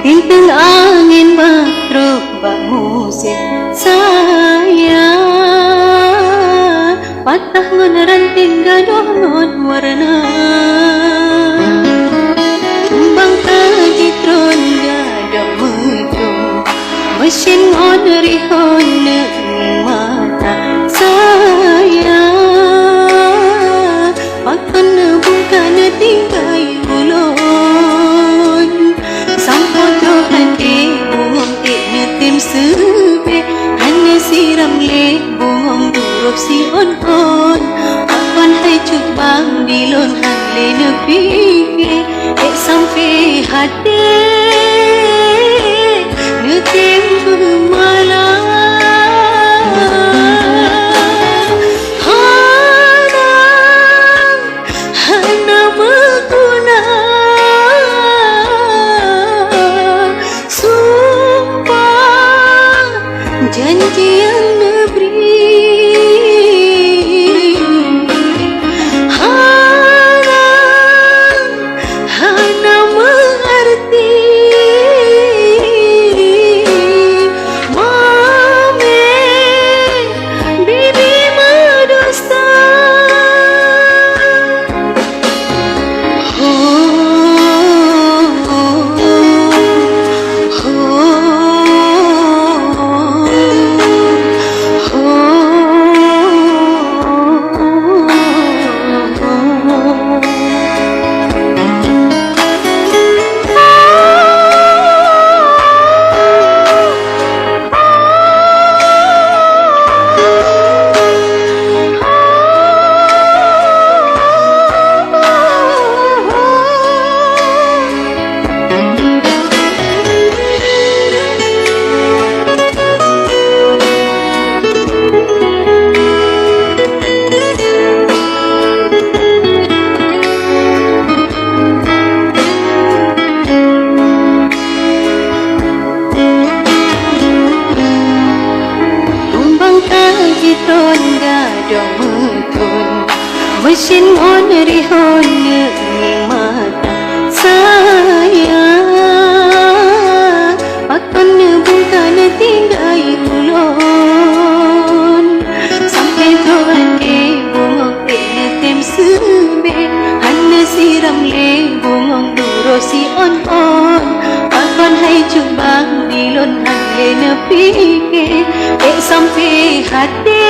Tintul angin berubah musik saya patah meneranting gadoh warna kumbang kajitron gadoh mudung mesin ngon rihon mata saya pakan bukan tinggai ulun sebe hanya siram le bungong duruk si on akan hai cubang dilon han le nepi sampai hati netem bermalam hana berguna janji yang neberi hana mengerti mame bibi medusta Jitron gadong mutun mesin on rihon mata saya akan bukan tinggai ulun sampai tuan bungong tem sebe hanya siram le bungong duro si on akan hai cubang dilon hanya nepi sampai hati